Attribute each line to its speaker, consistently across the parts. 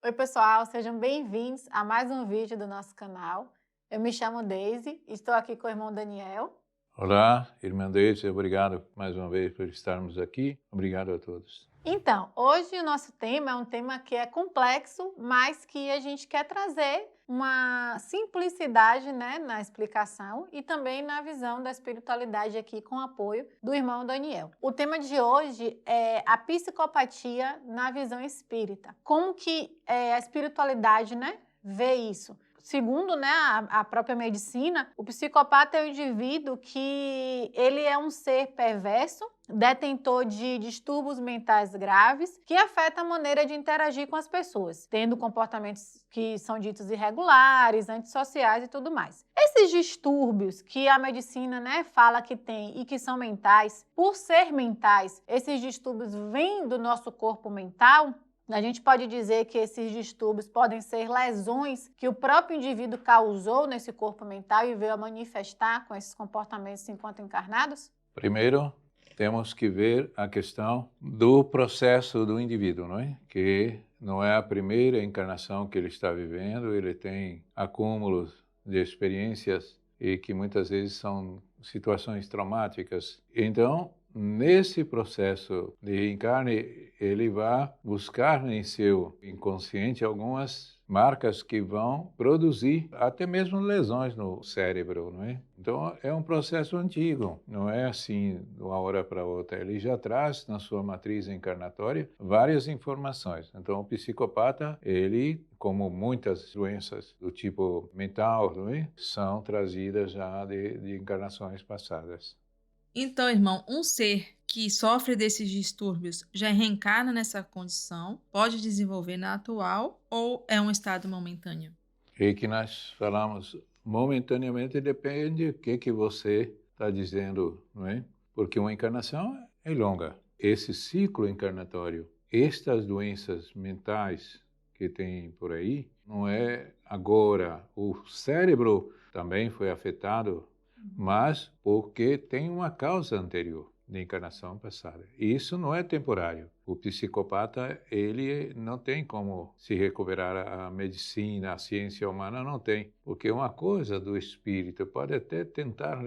Speaker 1: Oi, pessoal, sejam bem-vindos a mais um vídeo do nosso canal. Eu me chamo Deise, estou aqui com o irmão Daniel.
Speaker 2: Olá, irmã Deise, obrigado mais uma vez por estarmos aqui. Obrigado a todos.
Speaker 1: Então, hoje o nosso tema é um tema que é complexo, mas que a gente quer trazer uma simplicidade, né, na explicação e também na visão da espiritualidade aqui com o apoio do irmão Daniel. O tema de hoje é a psicopatia na visão espírita. Como que a espiritualidade, né, vê isso? Segundo, né, a própria medicina, o psicopata é o indivíduo que ele é um ser perverso, detentor de distúrbios mentais graves, que afeta a maneira de interagir com as pessoas, tendo comportamentos que são ditos irregulares, antissociais e tudo mais. Esses distúrbios que a medicina, né, fala que tem e que são mentais, por ser mentais, esses distúrbios vêm do nosso corpo mental. A gente pode dizer que esses distúrbios podem ser lesões que o próprio indivíduo causou nesse corpo mental e veio a manifestar com esses comportamentos enquanto encarnados?
Speaker 2: Primeiro, temos que ver a questão do processo do indivíduo, não é? Que não é a primeira encarnação que ele está vivendo, ele tem acúmulos de experiências e que muitas vezes são situações traumáticas. Então, nesse processo de reencarne, ele vai buscar em seu inconsciente algumas marcas que vão produzir até mesmo lesões no cérebro, não é? Então, é um processo antigo, não é assim de uma hora para outra. Ele já traz na sua matriz encarnatória várias informações. Então, o psicopata, ele, como muitas doenças do tipo mental, não é? São trazidas já de encarnações passadas.
Speaker 3: Então, irmão, um ser que sofre desses distúrbios já reencarna nessa condição, pode desenvolver na atual ou é um estado momentâneo?
Speaker 2: E que nós falamos momentaneamente depende do que você está dizendo, não é? Porque uma encarnação é longa. Esse ciclo encarnatório, estas doenças mentais que tem por aí, não é agora. O cérebro também foi afetado, mas porque tem uma causa anterior de encarnação passada. E isso não é temporário. O psicopata, ele não tem como se recuperar. A medicina, a ciência humana não tem. Porque uma coisa do espírito pode até tentar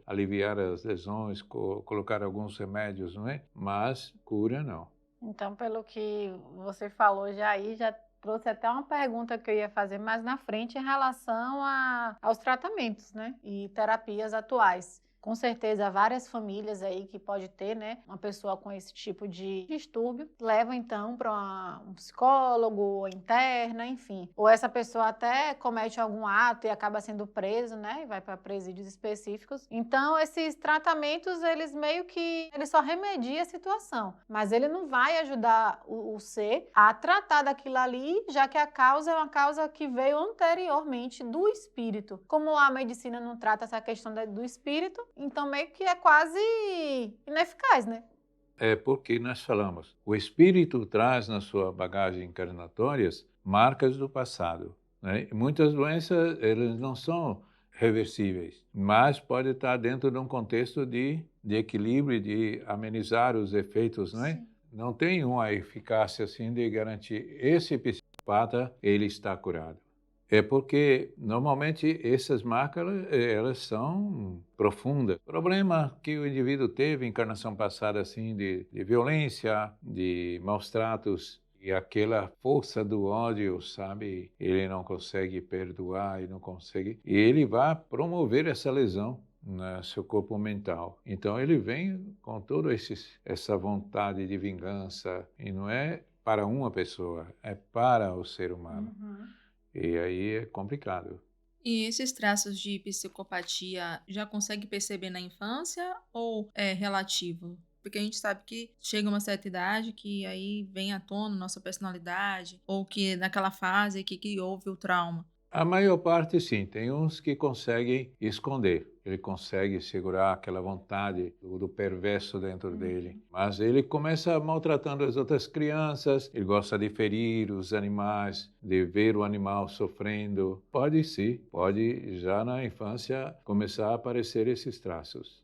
Speaker 2: aliviar as lesões, colocar alguns remédios, não é? Mas cura não.
Speaker 1: Então, pelo que você falou já aí, já trouxe até uma pergunta que eu ia fazer mais na frente em relação aos tratamentos, né? E terapias atuais. Com certeza, várias famílias aí que pode ter, né? Uma pessoa com esse tipo de distúrbio, leva então para um psicólogo, interna, enfim. Ou essa pessoa até comete algum ato e acaba sendo preso, né? E vai para presídios específicos. Então, esses tratamentos, eles meio que ele só remedia a situação, mas ele não vai ajudar o ser a tratar daquilo ali, já que a causa é uma causa que veio anteriormente do espírito. Como a medicina não trata essa questão do espírito, então meio que é quase ineficaz, né?
Speaker 2: É porque nós falamos, o espírito traz na sua bagagem encarnatórias marcas do passado, né? E muitas doenças, elas não são reversíveis, mas pode estar dentro de um contexto de equilíbrio, de amenizar os efeitos, não é?
Speaker 1: Sim.
Speaker 2: Não tem uma eficácia assim de garantir esse psicopata, ele está curado. É porque, normalmente, essas marcas, elas são profundas. O problema que o indivíduo teve em encarnação passada, assim, de violência, de maus tratos, e aquela força do ódio, sabe? Ele não consegue perdoar, ele não consegue. E ele vai promover essa lesão no seu corpo mental. Então, ele vem com toda essa vontade de vingança, e não é para uma pessoa, é para o ser humano.
Speaker 1: Uhum.
Speaker 2: E aí é complicado.
Speaker 3: E esses traços de psicopatia já consegue perceber na infância ou é relativo? Porque a gente sabe que chega uma certa idade que aí vem à tona nossa personalidade, ou que naquela fase que houve o trauma.
Speaker 2: A maior parte, sim. Tem uns que conseguem esconder. Ele consegue segurar aquela vontade do perverso dentro dele.
Speaker 1: Uhum.
Speaker 2: Mas ele começa maltratando as outras crianças. Ele gosta de ferir os animais, de ver o animal sofrendo. Pode sim, pode já na infância começar a aparecer esses traços.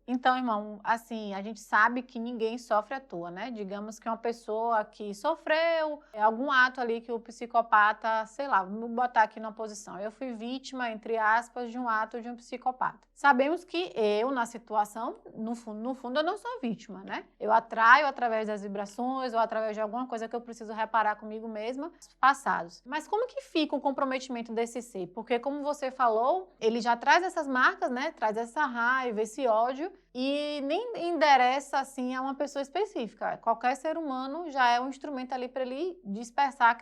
Speaker 1: Então, irmão, assim, a gente sabe que ninguém sofre à toa, né? Digamos que uma pessoa que sofreu algum ato ali que o psicopata, sei lá, vamos botar aqui numa posição. Eu fui vítima, entre aspas, de um ato de um psicopata. Sabemos que eu, na situação, no fundo, eu não sou vítima, né? Eu atraio através das vibrações ou através de alguma coisa que eu preciso reparar comigo mesma, passados. Mas como que fica o comprometimento desse ser? Porque, como você falou, ele já traz essas marcas, né? Traz essa raiva, esse ódio, e nem endereça assim a uma pessoa específica. Qualquer ser humano já é um instrumento ali para ele dispersar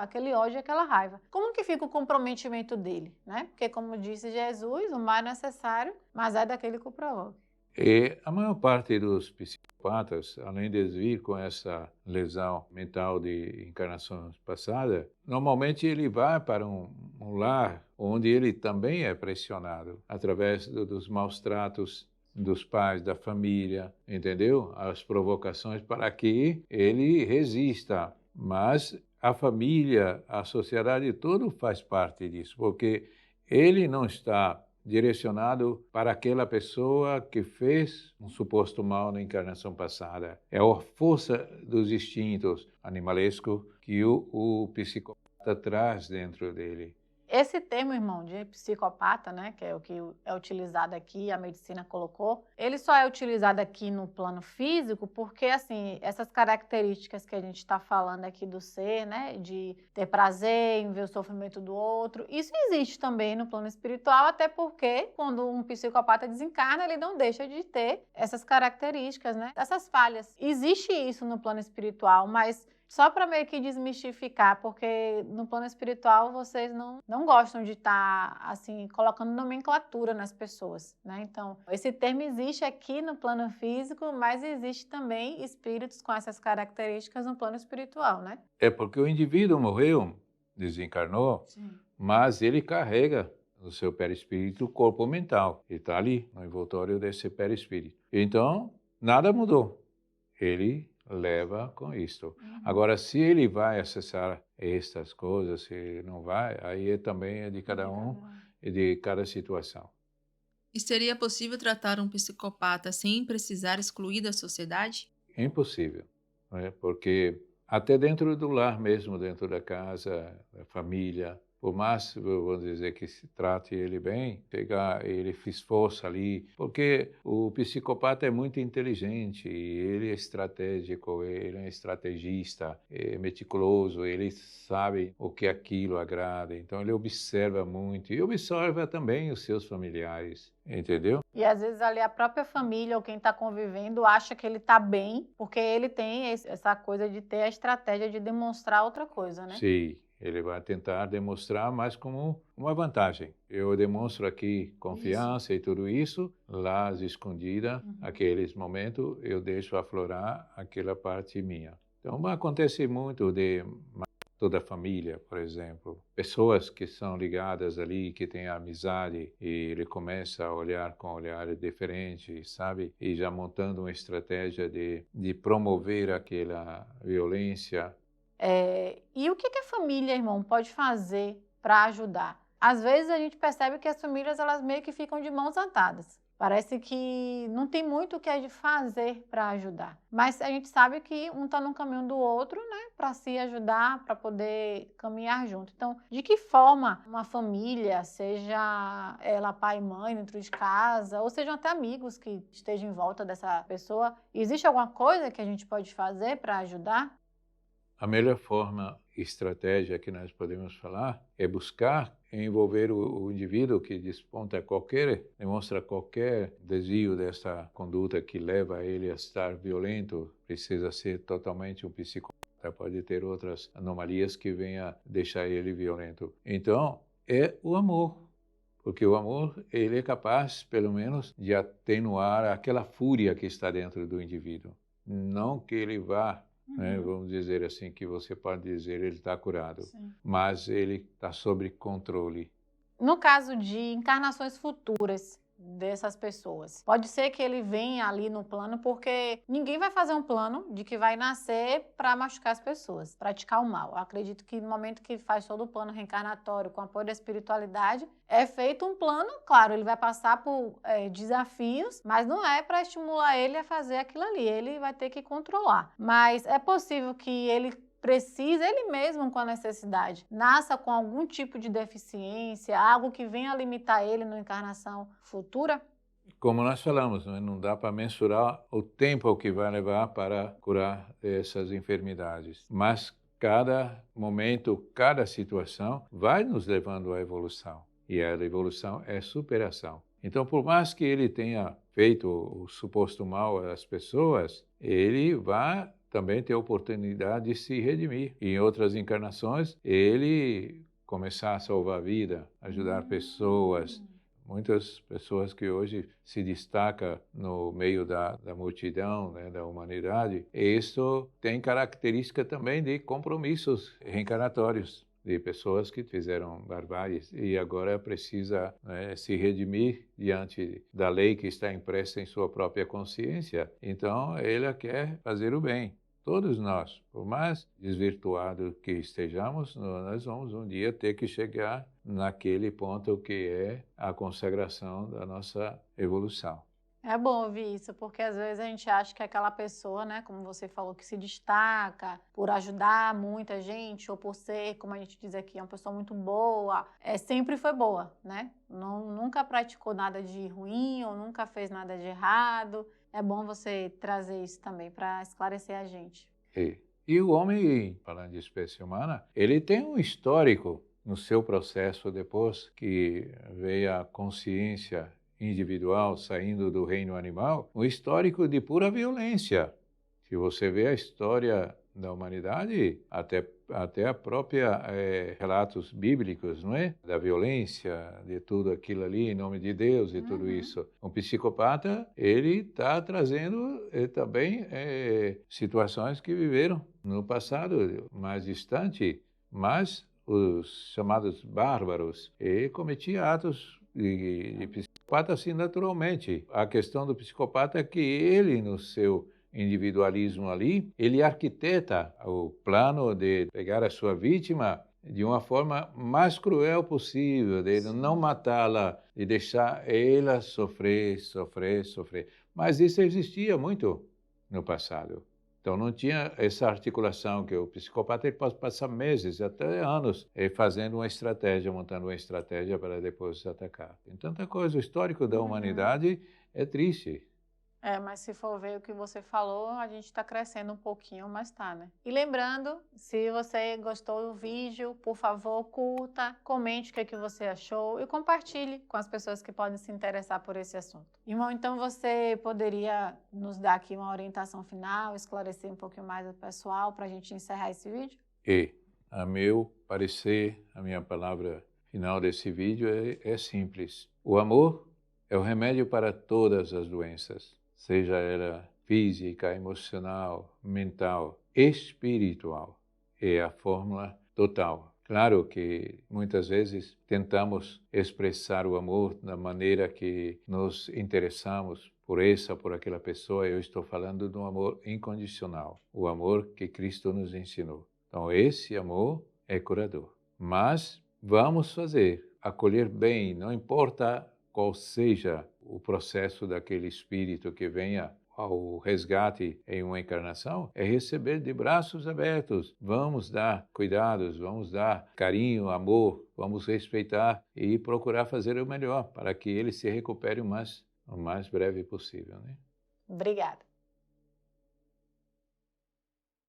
Speaker 1: aquele ódio, aquela raiva. Como que fica o comprometimento dele, né? Porque, como disse Jesus, o mal é necessário, mas é daquele que o provoca.
Speaker 2: E a maior parte dos psicopatas, além de vir com essa lesão mental de encarnações passadas, normalmente ele vai para um lar onde ele também é pressionado através dos maus tratos dos pais, da família, entendeu? As provocações para que ele resista. Mas a família, a sociedade, tudo faz parte disso, porque ele não está direcionado para aquela pessoa que fez um suposto mal na encarnação passada. É a força dos instintos animalescos que o psicopata traz dentro dele.
Speaker 1: Esse termo, irmão, de psicopata, né, que é o que é utilizado aqui, a medicina colocou, ele só é utilizado aqui no plano físico porque, assim, essas características que a gente está falando aqui do ser, né, de ter prazer em ver o sofrimento do outro, isso existe também no plano espiritual, até porque quando um psicopata desencarna, ele não deixa de ter essas características, né, essas falhas. Existe isso no plano espiritual, mas só para meio que desmistificar, porque no plano espiritual vocês não gostam de estar, assim, colocando nomenclatura nas pessoas, né? Então, esse termo existe aqui no plano físico, mas existe também espíritos com essas características no plano espiritual, né?
Speaker 2: É porque o indivíduo morreu, desencarnou,
Speaker 1: Sim.
Speaker 2: mas ele carrega no seu perispírito o corpo mental. Ele está ali, no envoltório desse perispírito. Então, nada mudou. Ele leva com isto. Agora, se ele vai acessar estas coisas, se não vai, aí também é de cada um e de cada situação.
Speaker 3: E seria possível tratar um psicopata sem precisar excluir da sociedade?
Speaker 2: É impossível, não é? Porque até dentro do lar mesmo, dentro da casa, da família, por mais, vamos dizer, que se trate ele bem, pegar ele, fez força ali, porque o psicopata é muito inteligente, e ele é estratégico, ele é estrategista, é meticuloso, ele sabe o que aquilo agrada, então ele observa muito e observa também os seus familiares, entendeu?
Speaker 1: E às vezes ali a própria família ou quem está convivendo acha que ele está bem, porque ele tem essa coisa de ter a estratégia de demonstrar outra coisa, né?
Speaker 2: Sim, ele vai tentar demonstrar mais como uma vantagem. Eu demonstro aqui confiança e tudo isso, lá escondida, aqueles momentos, eu deixo aflorar aquela parte minha. Então, acontece muito de toda a família, por exemplo. Pessoas que são ligadas ali, que têm amizade, e ele começa a olhar com olhar diferente, sabe? E já montando uma estratégia de promover aquela violência.
Speaker 1: E o que a família, irmão, pode fazer para ajudar? Às vezes a gente percebe que as famílias elas meio que ficam de mãos atadas. Parece que não tem muito o que a gente fazer para ajudar. Mas a gente sabe que um está no caminho do outro, né? Para se ajudar, para poder caminhar junto. Então, de que forma uma família, seja ela pai e mãe dentro de casa, ou sejam até amigos que estejam em volta dessa pessoa, existe alguma coisa que a gente pode fazer para ajudar?
Speaker 2: A melhor forma e estratégia que nós podemos falar é buscar envolver o indivíduo que demonstra qualquer desvio dessa conduta que leva ele a estar violento, precisa ser totalmente um psicopata, pode ter outras anomalias que venham deixar ele violento. Então, é o amor. Porque o amor, ele é capaz, pelo menos, de atenuar aquela fúria que está dentro do indivíduo. Não que ele vá, né, vamos dizer assim, que você pode dizer ele está curado, mas ele está sob controle.
Speaker 1: No caso de encarnações futuras, dessas pessoas. Pode ser que ele venha ali no plano, porque ninguém vai fazer um plano de que vai nascer para machucar as pessoas, praticar o mal. Eu acredito que no momento que faz todo o plano reencarnatório com apoio da espiritualidade, é feito um plano, claro, ele vai passar por desafios, mas não é para estimular ele a fazer aquilo ali, ele vai ter que controlar. Mas é possível que ele precisa, ele mesmo com a necessidade, nasça com algum tipo de deficiência, algo que venha limitar ele na encarnação futura?
Speaker 2: Como nós falamos, não dá para mensurar o tempo que vai levar para curar essas enfermidades. Mas cada momento, cada situação vai nos levando à evolução. E a evolução é superação. Então, por mais que ele tenha feito o suposto mal às pessoas, ele vai também ter a oportunidade de se redimir. E em outras encarnações, ele começar a salvar a vida, ajudar pessoas. Muitas pessoas que hoje se destacam no meio da multidão, né, da humanidade, isso tem característica também de compromissos reencarnatórios, de pessoas que fizeram barbáries e agora precisa, né, se redimir diante da lei que está impressa em sua própria consciência. Então, ele quer fazer o bem. Todos nós, por mais desvirtuados que estejamos, nós vamos um dia ter que chegar naquele ponto que é a consagração da nossa evolução.
Speaker 1: É bom ouvir isso, porque às vezes a gente acha que aquela pessoa, né, como você falou, que se destaca por ajudar muita gente, ou por ser, como a gente diz aqui, uma pessoa muito boa, sempre foi boa, né? Nunca praticou nada de ruim, ou nunca fez nada de errado. É bom você trazer isso também para esclarecer a gente.
Speaker 2: E o homem, falando de espécie humana, ele tem um histórico no seu processo depois que veio a consciência individual saindo do reino animal, um histórico de pura violência. Se você vê a história da humanidade, até a própria relatos bíblicos, não é? Da violência, de tudo aquilo ali em nome de Deus e tudo isso. Um psicopata, ele está trazendo também situações que viveram no passado mais distante, mas os chamados bárbaros cometiam atos de psicopata assim naturalmente. A questão do psicopata é que ele, no seu individualismo ali, ele arquiteta o plano de pegar a sua vítima de uma forma mais cruel possível, de não matá-la, de deixar ela sofrer. Mas isso existia muito no passado. Então não tinha essa articulação que o psicopata ele pode passar meses, até anos, fazendo uma estratégia, montando uma estratégia para depois atacar. Tem tanta coisa, o histórico da humanidade é triste.
Speaker 1: Mas se for ver o que você falou, a gente está crescendo um pouquinho, mas tá, né? E lembrando, se você gostou do vídeo, por favor, curta, comente o que você achou e compartilhe com as pessoas que podem se interessar por esse assunto. Irmão, então você poderia nos dar aqui uma orientação final, esclarecer um pouquinho mais o pessoal para a gente encerrar esse vídeo?
Speaker 2: A meu parecer, a minha palavra final desse vídeo é simples. O amor é o remédio para todas as doenças, seja ela física, emocional, mental, espiritual. É a fórmula total. Claro que muitas vezes tentamos expressar o amor da maneira que nos interessamos por aquela pessoa. Eu estou falando de um amor incondicional, o amor que Cristo nos ensinou. Então esse amor é curador. Mas vamos acolher bem, não importa qual seja o processo daquele espírito que venha ao resgate em uma encarnação, é receber de braços abertos. Vamos dar cuidados, vamos dar carinho, amor, vamos respeitar e procurar fazer o melhor para que ele se recupere o mais breve possível, né?
Speaker 1: Obrigada.